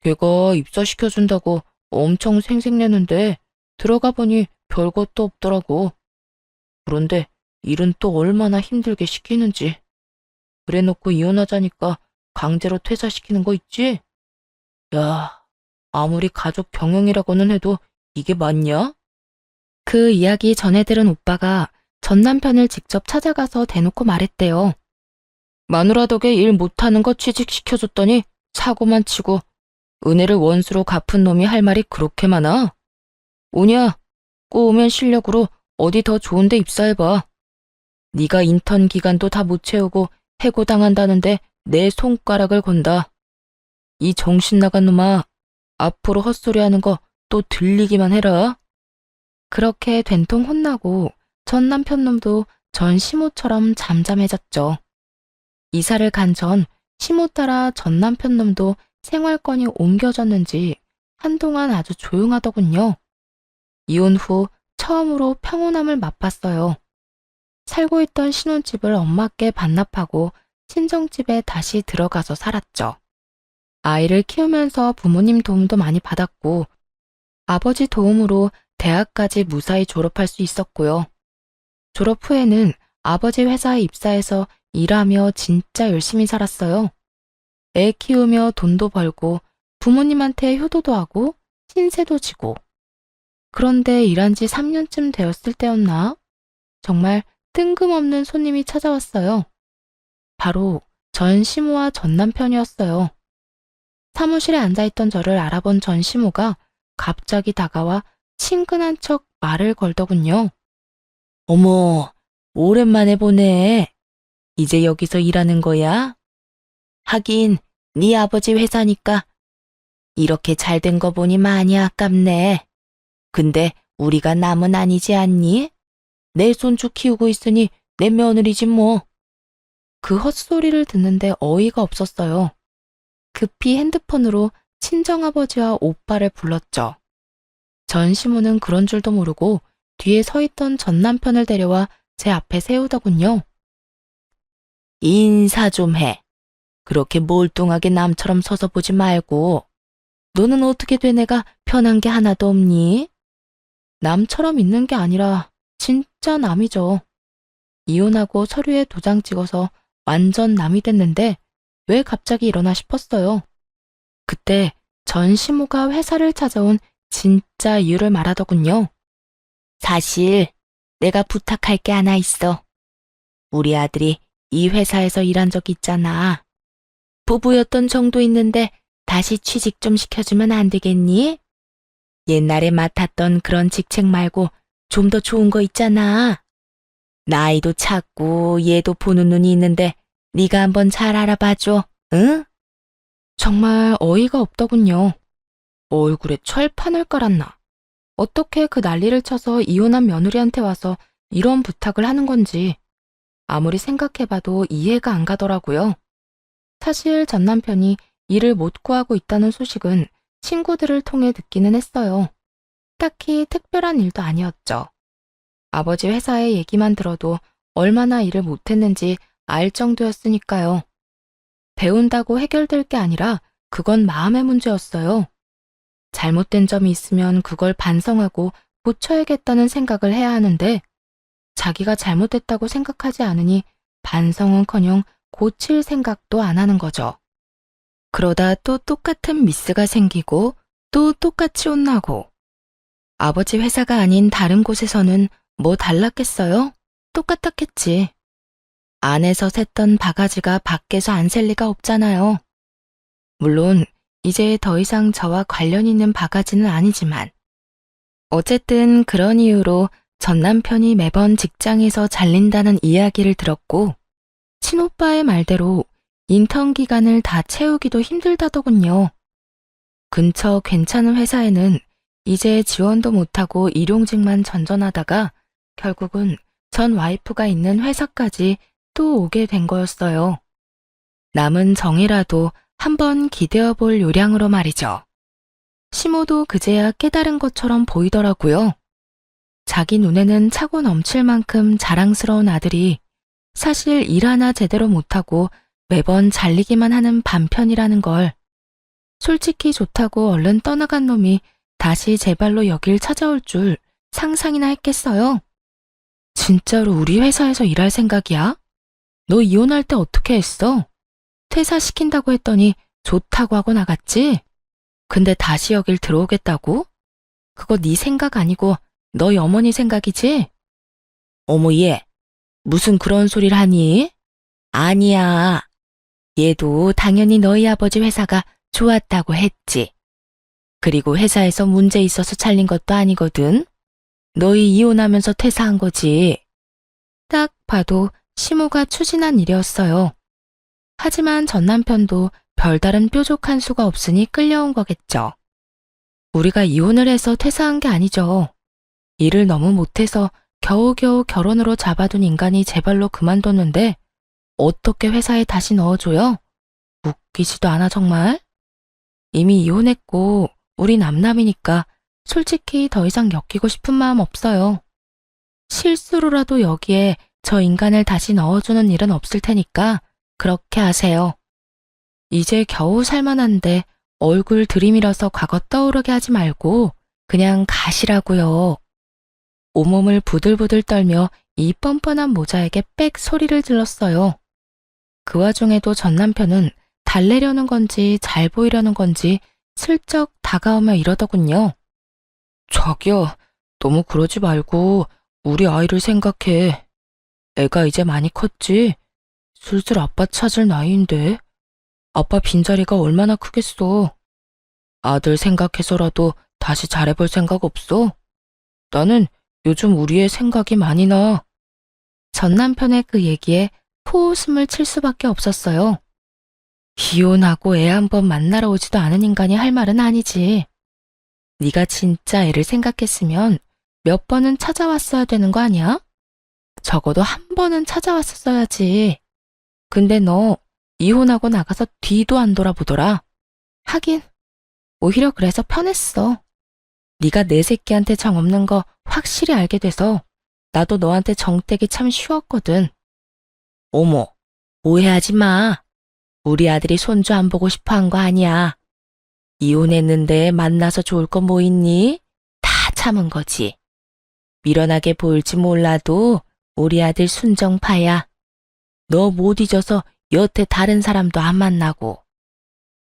걔가 입사시켜준다고 엄청 생색내는데 들어가 보니 별것도 없더라고. 그런데 일은 또 얼마나 힘들게 시키는지. 그래놓고 이혼하자니까 강제로 퇴사시키는 거 있지? 야, 아무리 가족 경영이라고는 해도 이게 맞냐? 그 이야기 전해 들은 오빠가 전 남편을 직접 찾아가서 대놓고 말했대요. 마누라 덕에 일 못하는 거 취직시켜줬더니 사고만 치고 은혜를 원수로 갚은 놈이 할 말이 그렇게 많아? 오냐, 꼬우면 실력으로 어디 더 좋은 데 입사해봐. 네가 인턴 기간도 다 못 채우고 해고당한다는데 내 손가락을 건다. 이 정신 나간 놈아, 앞으로 헛소리하는 거 또 들리기만 해라. 그렇게 된통 혼나고 전 남편 놈도 전 시모처럼 잠잠해졌죠. 이사를 간 전 시모 따라 전 남편 놈도 생활권이 옮겨졌는지 한동안 아주 조용하더군요. 이혼 후 처음으로 평온함을 맛봤어요. 살고 있던 신혼집을 엄마께 반납하고 친정집에 다시 들어가서 살았죠. 아이를 키우면서 부모님 도움도 많이 받았고 아버지 도움으로 대학까지 무사히 졸업할 수 있었고요. 졸업 후에는 아버지 회사에 입사해서 일하며 진짜 열심히 살았어요. 애 키우며 돈도 벌고 부모님한테 효도도 하고 신세도 지고. 그런데 일한 지 3년쯤 되었을 때였나? 정말 뜬금없는 손님이 찾아왔어요. 바로 전 시모와 전 남편이었어요. 사무실에 앉아있던 저를 알아본 전 시모가 갑자기 다가와 친근한 척 말을 걸더군요. 어머, 오랜만에 보네. 이제 여기서 일하는 거야? 하긴 네 아버지 회사니까. 이렇게 잘 된 거 보니 많이 아깝네. 근데 우리가 남은 아니지 않니? 내 손주 키우고 있으니 내 며느리지 뭐. 그 헛소리를 듣는데 어이가 없었어요. 급히 핸드폰으로 친정아버지와 오빠를 불렀죠. 전 시모는 그런 줄도 모르고 뒤에 서 있던 전 남편을 데려와 제 앞에 세우더군요. 인사 좀 해. 그렇게 몰뚱하게 남처럼 서서 보지 말고. 너는 어떻게 된 애가 편한 게 하나도 없니? 남처럼 있는 게 아니라 진짜 남이죠. 이혼하고 서류에 도장 찍어서 완전 남이 됐는데 왜 갑자기 이러나 싶었어요. 그때 전 시모가 회사를 찾아온 진짜 이유를 말하더군요. 사실 내가 부탁할 게 하나 있어. 우리 아들이 이 회사에서 일한 적 있잖아. 부부였던 정도 있는데 다시 취직 좀 시켜주면 안 되겠니? 옛날에 맡았던 그런 직책 말고 좀 더 좋은 거 있잖아. 나이도 작고 얘도 보는 눈이 있는데 네가 한번 잘 알아봐줘, 응? 정말 어이가 없더군요. 얼굴에 철판을 깔았나. 어떻게 그 난리를 쳐서 이혼한 며느리한테 와서 이런 부탁을 하는 건지 아무리 생각해봐도 이해가 안 가더라고요. 사실 전 남편이 일을 못 구하고 있다는 소식은 친구들을 통해 듣기는 했어요. 딱히 특별한 일도 아니었죠. 아버지 회사의 얘기만 들어도 얼마나 일을 못했는지 알 정도였으니까요. 배운다고 해결될 게 아니라 그건 마음의 문제였어요. 잘못된 점이 있으면 그걸 반성하고 고쳐야겠다는 생각을 해야 하는데 자기가 잘못됐다고 생각하지 않으니 반성은커녕 고칠 생각도 안 하는 거죠. 그러다 또 똑같은 미스가 생기고 또 똑같이 혼나고 아버지 회사가 아닌 다른 곳에서는 뭐 달랐겠어요? 똑같았겠지. 안에서 샜던 바가지가 밖에서 안 셀 리가 없잖아요. 물론 이제 더 이상 저와 관련 있는 바가지는 아니지만 어쨌든 그런 이유로 전 남편이 매번 직장에서 잘린다는 이야기를 들었고 친오빠의 말대로 인턴 기간을 다 채우기도 힘들다더군요. 근처 괜찮은 회사에는 이제 지원도 못하고 일용직만 전전하다가 결국은 전 와이프가 있는 회사까지 또 오게 된 거였어요. 남은 정이라도 한번 기대어 볼 요량으로 말이죠. 시모도 그제야 깨달은 것처럼 보이더라고요. 자기 눈에는 차고 넘칠 만큼 자랑스러운 아들이 사실 일 하나 제대로 못하고 매번 잘리기만 하는 반편이라는 걸. 솔직히 좋다고 얼른 떠나간 놈이 다시 제 발로 여길 찾아올 줄 상상이나 했겠어요? 진짜로 우리 회사에서 일할 생각이야? 너 이혼할 때 어떻게 했어? 퇴사시킨다고 했더니 좋다고 하고 나갔지? 근데 다시 여길 들어오겠다고? 그거 네 생각 아니고 너희 어머니 생각이지? 어머 얘, 무슨 그런 소리를 하니? 아니야. 얘도 당연히 너희 아버지 회사가 좋았다고 했지. 그리고 회사에서 문제 있어서 잘린 것도 아니거든. 너희 이혼하면서 퇴사한 거지. 딱 봐도 시모가 추진한 일이었어요. 하지만 전 남편도 별다른 뾰족한 수가 없으니 끌려온 거겠죠. 우리가 이혼을 해서 퇴사한 게 아니죠. 일을 너무 못해서 겨우겨우 결혼으로 잡아둔 인간이 제 발로 그만뒀는데 어떻게 회사에 다시 넣어줘요? 웃기지도 않아 정말? 이미 이혼했고 우리 남남이니까 솔직히 더 이상 엮이고 싶은 마음 없어요. 실수로라도 여기에 저 인간을 다시 넣어주는 일은 없을 테니까 그렇게 하세요. 이제 겨우 살만한데 얼굴 들이밀어서 과거 떠오르게 하지 말고 그냥 가시라고요. 온몸을 부들부들 떨며 이 뻔뻔한 모자에게 빽 소리를 질렀어요. 그 와중에도 전 남편은 달래려는 건지 잘 보이려는 건지 슬쩍 다가오며 이러더군요. 자기야, 너무 그러지 말고 우리 아이를 생각해. 애가 이제 많이 컸지? 슬슬 아빠 찾을 나이인데. 아빠 빈자리가 얼마나 크겠어. 아들 생각해서라도 다시 잘해볼 생각 없어? 나는 요즘 우리의 생각이 많이 나. 전 남편의 그 얘기에 포웃음을 칠 수밖에 없었어요. 이혼하고 애 한 번 만나러 오지도 않은 인간이 할 말은 아니지. 네가 진짜 애를 생각했으면 몇 번은 찾아왔어야 되는 거 아니야? 적어도 한 번은 찾아왔었어야지. 근데 너 이혼하고 나가서 뒤도 안 돌아보더라. 하긴 오히려 그래서 편했어. 네가 내 새끼한테 정 없는 거 확실히 알게 돼서 나도 너한테 정 떼기 참 쉬웠거든. 어머, 오해하지 마. 우리 아들이 손주 안 보고 싶어 한 거 아니야. 이혼했는데 만나서 좋을 거 뭐 있니? 다 참은 거지. 미련하게 보일지 몰라도 우리 아들 순정파야. 너 못 잊어서 여태 다른 사람도 안 만나고.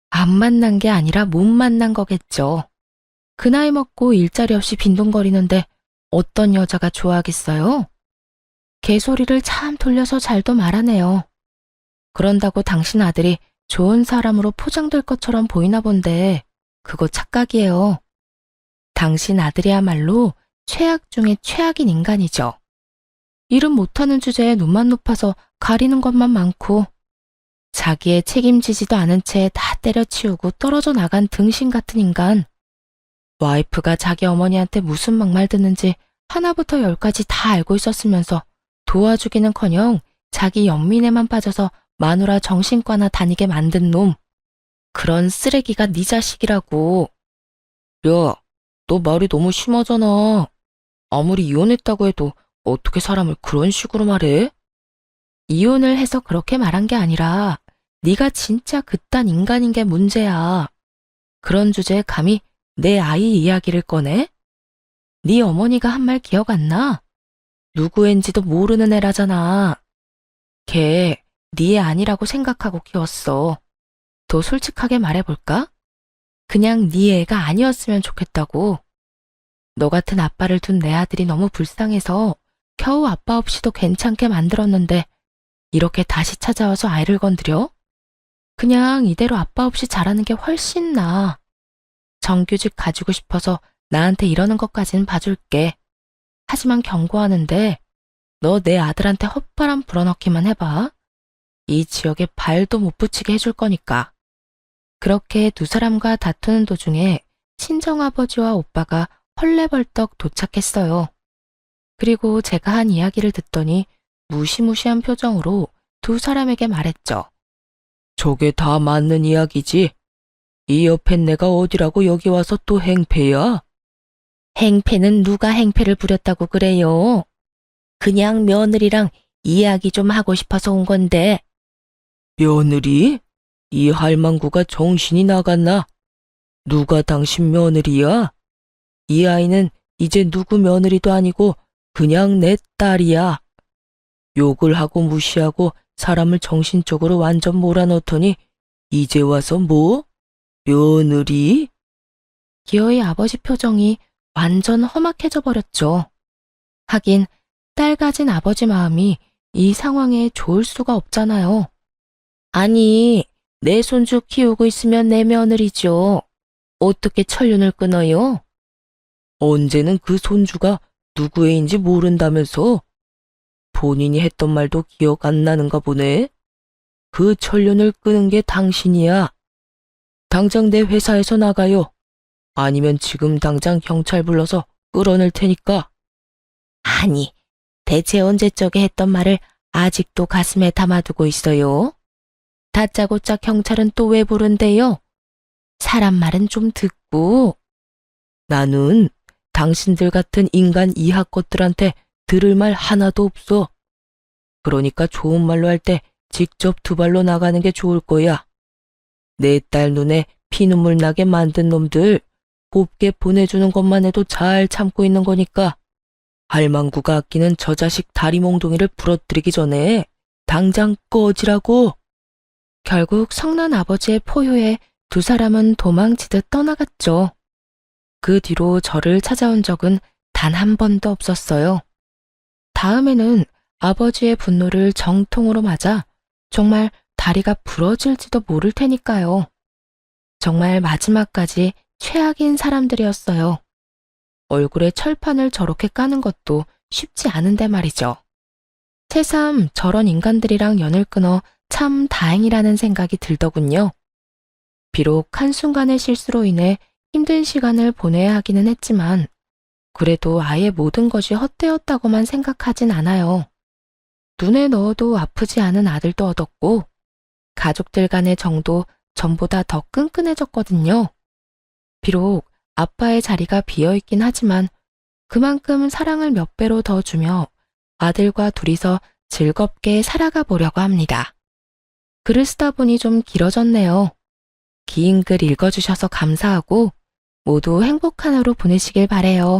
안 만난 게 아니라 못 만난 거겠죠. 그 나이 먹고 일자리 없이 빈둥거리는데 어떤 여자가 좋아하겠어요? 개소리를 참 돌려서 잘도 말하네요. 그런다고 당신 아들이 좋은 사람으로 포장될 것처럼 보이나 본데 그거 착각이에요. 당신 아들이야말로 최악 중에 최악인 인간이죠. 일은 못하는 주제에 눈만 높아서 가리는 것만 많고 자기의 책임지지도 않은 채 다 때려치우고 떨어져 나간 등신 같은 인간. 와이프가 자기 어머니한테 무슨 막말 듣는지 하나부터 열까지 다 알고 있었으면서 도와주기는커녕 자기 연민에만 빠져서 마누라 정신과나 다니게 만든 놈. 그런 쓰레기가 네 자식이라고. 야, 너 말이 너무 심하잖아. 아무리 이혼했다고 해도 어떻게 사람을 그런 식으로 말해? 이혼을 해서 그렇게 말한 게 아니라 네가 진짜 그딴 인간인 게 문제야. 그런 주제에 감히 내 아이 이야기를 꺼내? 네 어머니가 한 말 기억 안 나? 누구인지도 모르는 애라잖아. 걔 네 애 아니라고 생각하고 키웠어. 더 솔직하게 말해볼까? 그냥 네 애가 아니었으면 좋겠다고. 너 같은 아빠를 둔 내 아들이 너무 불쌍해서 겨우 아빠 없이도 괜찮게 만들었는데 이렇게 다시 찾아와서 아이를 건드려? 그냥 이대로 아빠 없이 자라는 게 훨씬 나아. 정규직 가지고 싶어서 나한테 이러는 것까진 봐줄게. 하지만 경고하는데 너 내 아들한테 헛바람 불어넣기만 해봐. 이 지역에 발도 못 붙이게 해줄 거니까. 그렇게 두 사람과 다투는 도중에 친정아버지와 오빠가 헐레벌떡 도착했어요. 그리고 제가 한 이야기를 듣더니 무시무시한 표정으로 두 사람에게 말했죠. 저게 다 맞는 이야기지? 이 옆엔 내가 어디라고 여기 와서 또 행패야? 행패는 누가 행패를 부렸다고 그래요? 그냥 며느리랑 이야기 좀 하고 싶어서 온 건데. 며느리? 이 할망구가 정신이 나갔나? 누가 당신 며느리야? 이 아이는 이제 누구 며느리도 아니고 그냥 내 딸이야. 욕을 하고 무시하고 사람을 정신적으로 완전 몰아넣더니 이제 와서 뭐? 며느리? 기어이 아버지 표정이 완전 험악해져 버렸죠. 하긴 딸 가진 아버지 마음이 이 상황에 좋을 수가 없잖아요. 아니, 내 손주 키우고 있으면 내 며느리죠. 어떻게 천륜을 끊어요? 언제는 그 손주가 누구 애인지 모른다면서? 본인이 했던 말도 기억 안 나는가 보네. 그 천륜을 끄는 게 당신이야. 당장 내 회사에서 나가요. 아니면 지금 당장 경찰 불러서 끌어낼 테니까. 아니, 대체 언제적에 했던 말을 아직도 가슴에 담아두고 있어요? 다짜고짜 경찰은 또 왜 부른대요? 사람 말은 좀 듣고. 나는 당신들 같은 인간 이하 것들한테 들을 말 하나도 없어. 그러니까 좋은 말로 할 때 직접 두 발로 나가는 게 좋을 거야. 내 딸 눈에 피눈물 나게 만든 놈들 곱게 보내주는 것만 해도 잘 참고 있는 거니까 할망구가 아끼는 저 자식 다리 몽둥이를 부러뜨리기 전에 당장 꺼지라고. 결국 성난 아버지의 포효에 두 사람은 도망치듯 떠나갔죠. 그 뒤로 저를 찾아온 적은 단 한 번도 없었어요. 다음에는 아버지의 분노를 정통으로 맞아 정말 다리가 부러질지도 모를 테니까요. 정말 마지막까지 최악인 사람들이었어요. 얼굴에 철판을 저렇게 까는 것도 쉽지 않은데 말이죠. 새삼 저런 인간들이랑 연을 끊어 참 다행이라는 생각이 들더군요. 비록 한순간의 실수로 인해 힘든 시간을 보내야 하기는 했지만 그래도 아예 모든 것이 헛되었다고만 생각하진 않아요. 눈에 넣어도 아프지 않은 아들도 얻었고 가족들 간의 정도 전보다 더 끈끈해졌거든요. 비록 아빠의 자리가 비어있긴 하지만 그만큼 사랑을 몇 배로 더 주며 아들과 둘이서 즐겁게 살아가 보려고 합니다. 글을 쓰다 보니 좀 길어졌네요. 긴 글 읽어주셔서 감사하고 모두 행복한 하루 보내시길 바래요.